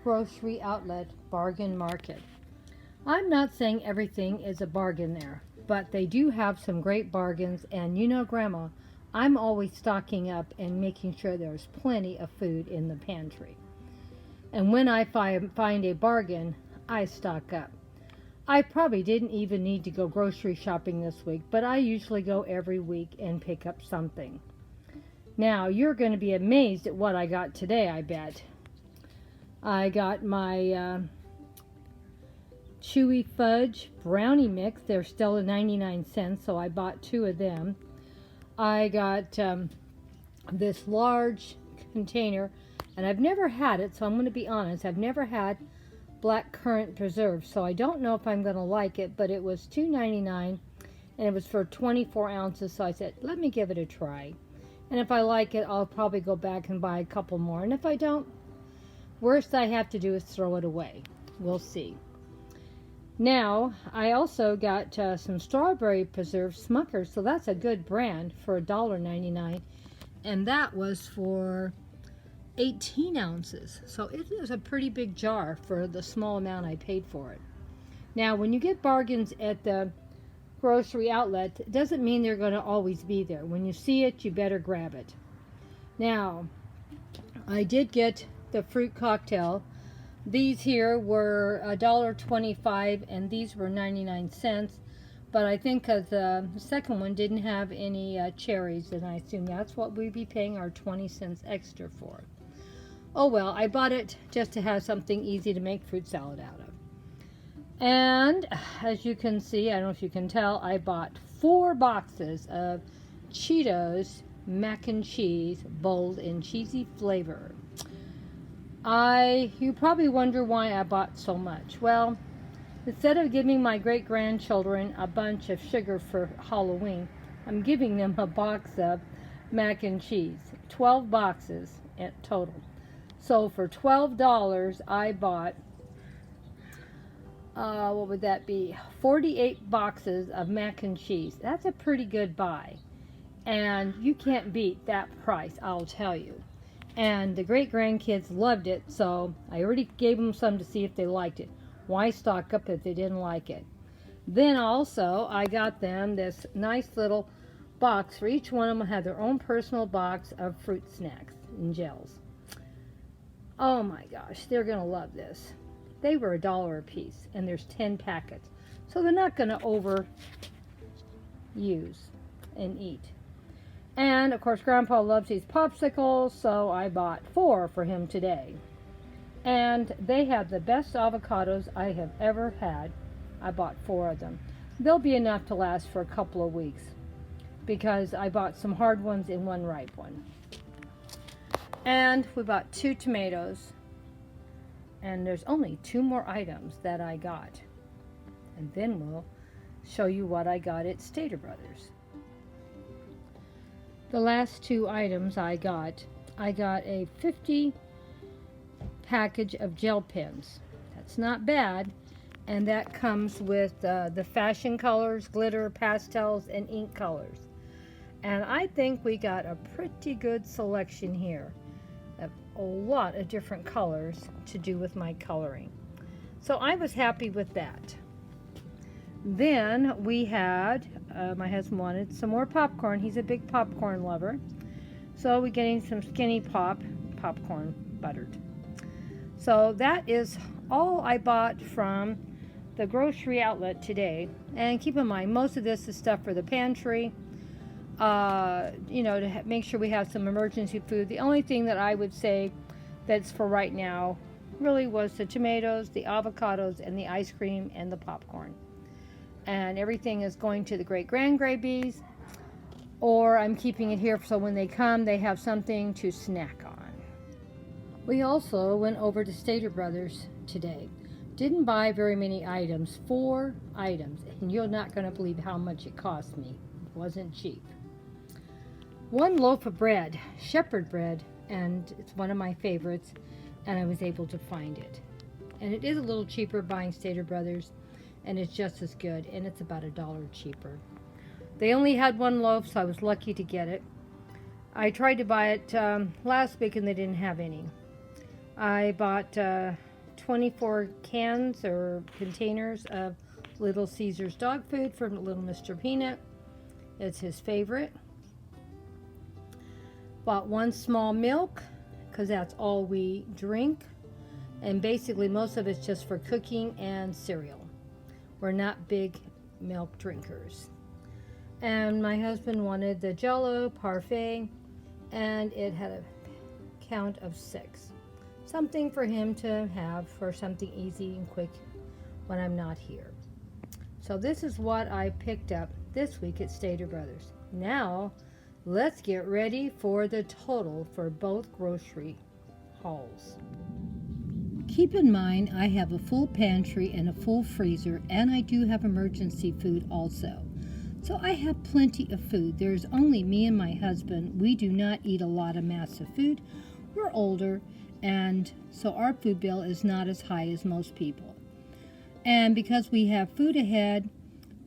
grocery outlet bargain market. I'm not saying everything is a bargain there, but they do have some great bargains, and you know, Grandma, I'm always stocking up and making sure there's plenty of food in the pantry. And when I find a bargain, I stock up. I probably didn't even need to go grocery shopping this week, but I usually go every week and pick up something. Now, you're going to be amazed at what I got today, I bet. I got my chewy fudge brownie mix. They're still at 99 cents, so I bought 2 of them. I got this large container, and I've never had it, so I'm going to be honest. I've never had black currant preserve, so I don't know if I'm going to like it, but it was $2.99, and it was for 24 ounces, so I said, let me give it a try. And if I like it, I'll probably go back and buy a couple more, and if I don't, worst I have to do is throw it away. We'll see. Now, I also got some strawberry preserve Smuckers, so that's a good brand for $1.99, and that was for 18 ounces. So it was a pretty big jar for the small amount I paid for it. Now, when you get bargains at the grocery outlet, it doesn't mean they're going to always be there. When you see it, you better grab it. Now, I did get the fruit cocktail. These here were $1.25 and these were 99 cents. But I think the second one didn't have any cherries, and I assume that's what we'd be paying our 20 cents extra for. Oh well, I bought it just to have something easy to make fruit salad out of. And as you can see, I don't know if you can tell, I bought 4 boxes of Cheetos mac and cheese, bold and cheesy flavor. You probably wonder why I bought so much. Well, instead of giving my great-grandchildren a bunch of sugar for Halloween, I'm giving them a box of mac and cheese. 12 boxes in total. So for $12, I bought, what would that be? 48 boxes of mac and cheese. That's a pretty good buy. And you can't beat that price, I'll tell you. And the great-grandkids loved it, so I already gave them some to see if they liked it. Why stock up if they didn't like it? Then also, I got them this nice little box. For each one of them had their own personal box of fruit snacks and gels. Oh my gosh, they're going to love this. They were $1 a piece, and there's 10 packets. So they're not going to overuse and eat. And, of course, Grandpa loves these popsicles, so I bought 4 for him today. And they have the best avocados I have ever had. I bought 4 of them. They'll be enough to last for a couple of weeks, because I bought some hard ones and 1 ripe one. And we bought 2 tomatoes. And there's only 2 more items that I got. And then we'll show you what I got at Stater Brothers. The last 2 items I got a 50 package of gel pens. That's not bad. And that comes with the fashion colors, glitter, pastels, and ink colors. And I think we got a pretty good selection here of a lot of different colors to do with my coloring. So I was happy with that. Then we had, my husband wanted some more popcorn. He's a big popcorn lover. So we're getting some skinny popcorn buttered. So that is all I bought from the grocery outlet today. And keep in mind, most of this is stuff for the pantry. To make sure we have some emergency food. The only thing that I would say that's for right now really was the tomatoes, the avocados, and the ice cream and the popcorn. And everything is going to the great-grandbabies, or I'm keeping it here so when they come, they have something to snack on. We also went over to Stater Brothers today. Didn't buy very many items, 4 items, and you're not going to believe how much it cost me. It wasn't cheap. 1 loaf of bread, shepherd bread, and it's one of my favorites, and I was able to find it. And it is a little cheaper buying Stater Brothers, and it's just as good, and it's about $1 cheaper. They only had 1 loaf, so I was lucky to get it. I tried to buy it last week, and they didn't have any. I bought 24 cans or containers of Little Caesars dog food from Little Mr. Peanut. It's his favorite. Bought 1 small milk because that's all we drink. And basically most of it's just for cooking and cereal. We're not big milk drinkers. And my husband wanted the Jell-O parfait, and it had a count of 6. Something for him to have for something easy and quick when I'm not here. So this is what I picked up this week at Stater Brothers. Now, let's get ready for the total for both grocery hauls. Keep in mind, I have a full pantry and a full freezer, and I do have emergency food also. So I have plenty of food. There's only me and my husband. We do not eat a lot of massive food. We're older, and so our food bill is not as high as most people. And because we have food ahead,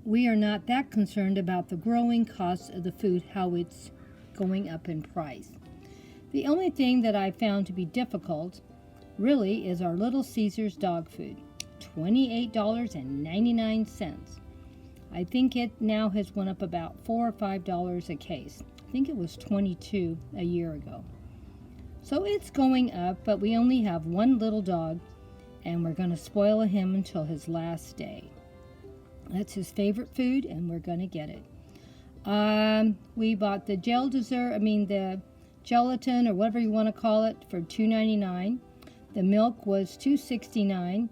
we are not that concerned about the growing cost of the food, how it's going up in price. The only thing that I found to be difficult really is our Little Caesars dog food, $28.99. I think it now has went up about $4 or $5 a case. I think it was $22 a year ago. So it's going up, but we only have 1 little dog, and we're going to spoil him until his last day. That's his favorite food, and we're going to get it. We bought the the gelatin or whatever you want to call it for $2.99. The milk was $2.69,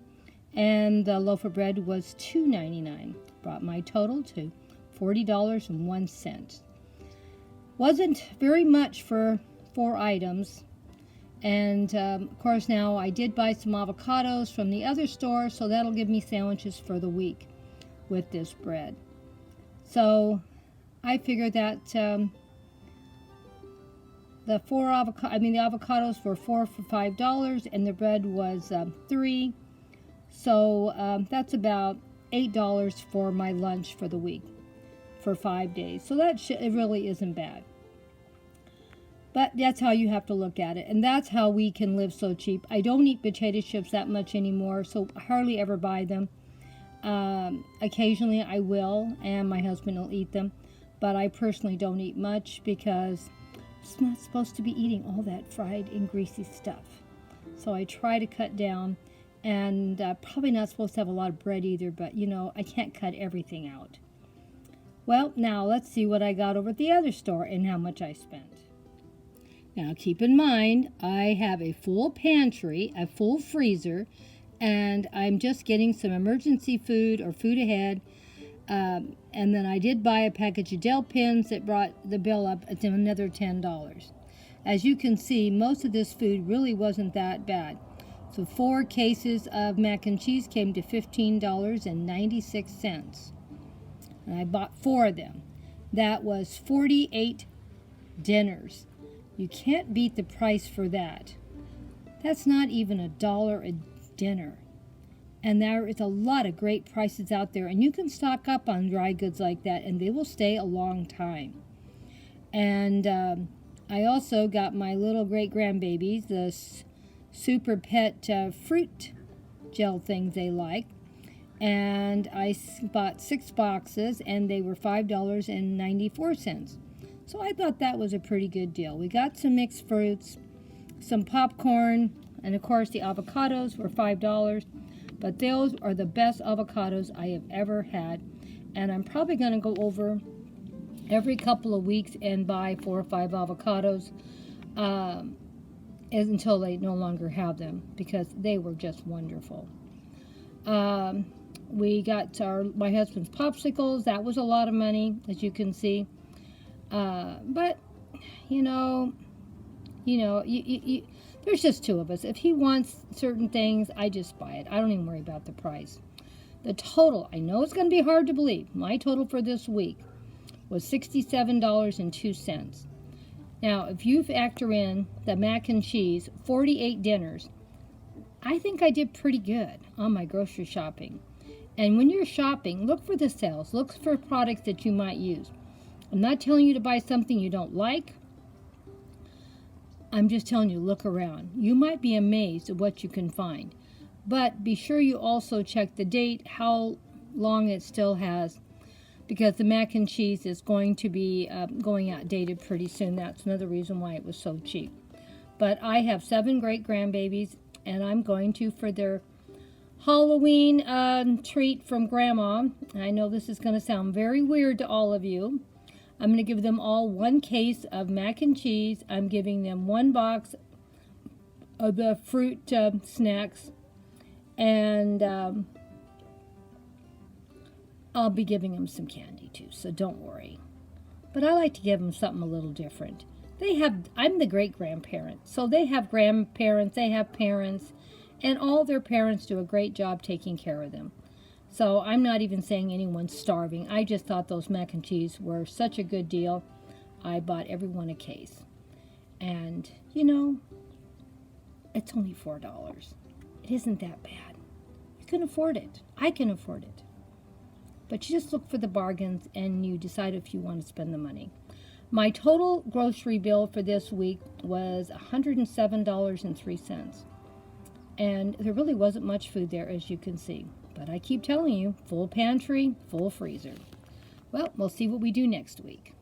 and the loaf of bread was $2.99. Brought my total to $40.01. Wasn't very much for 4 items. And of course now I did buy some avocados from the other store, so that'll give me sandwiches for the week with this bread. So I figured that the avocados were 4 for $5, and the bread was $3. So that's about $8 for my lunch for the week for 5 days. So it really isn't bad. But that's how you have to look at it, and that's how we can live so cheap. I don't eat potato chips that much anymore, so I hardly ever buy them. Occasionally I will, and my husband will eat them, but I personally don't eat much because I'm not supposed to be eating all that fried and greasy stuff. So I try to cut down, and probably not supposed to have a lot of bread either, but I can't cut everything out. Well, now let's see what I got over at the other store and how much I spent. Now keep in mind, I have a full pantry, a full freezer, and I'm just getting some emergency food or food ahead. And then I did buy a package of Dell pens that brought the bill up to another $10. As you can see, most of this food really wasn't that bad. So 4 cases of mac and cheese came to $15.96. And I bought 4 of them. That was 48 dinners. You can't beat the price for that. That's not even $1 a dinner. And there is a lot of great prices out there, and you can stock up on dry goods like that, and they will stay a long time. And I also got my little great grandbabies the Super Pet fruit gel things they like, and I bought 6 boxes, and they were $5.94. So I thought that was a pretty good deal. We got some mixed fruits, some popcorn, and of course the avocados were $5. But those are the best avocados I have ever had. And I'm probably going to go over every couple of weeks and buy 4 or 5 avocados until they no longer have them, because they were just wonderful. We got my husband's popsicles. That was a lot of money, as you can see. But, there's just 2 of us. If he wants certain things, I just buy it. I don't even worry about the price. The total, I know it's going to be hard to believe, my total for this week was $67.02. Now, if you factor in the mac and cheese, 48 dinners, I think I did pretty good on my grocery shopping. And when you're shopping, look for the sales. Look for products that you might use. I'm not telling you to buy something you don't like. I'm just telling you, look around. You might be amazed at what you can find. But be sure you also check the date, how long it still has, because the mac and cheese is going to be going outdated pretty soon. That's another reason why it was so cheap. But I have 7 great grandbabies, and I'm going to, for their Halloween treat from Grandma, I know this is going to sound very weird to all of you, I'm going to give them all 1 case of mac and cheese. I'm giving them 1 box of the fruit snacks, and I'll be giving them some candy too, so don't worry. But I like to give them something a little different. I'm the great-grandparent, so they have grandparents, they have parents, and all their parents do a great job taking care of them. So I'm not even saying anyone's starving. I just thought those mac and cheese were such a good deal. I bought everyone a case. And, you know, it's only $4. It isn't that bad. You can afford it. I can afford it. But you just look for the bargains and you decide if you want to spend the money. My total grocery bill for this week was $107.03. And there really wasn't much food there, as you can see. But I keep telling you, full pantry, full freezer. Well, we'll see what we do next week.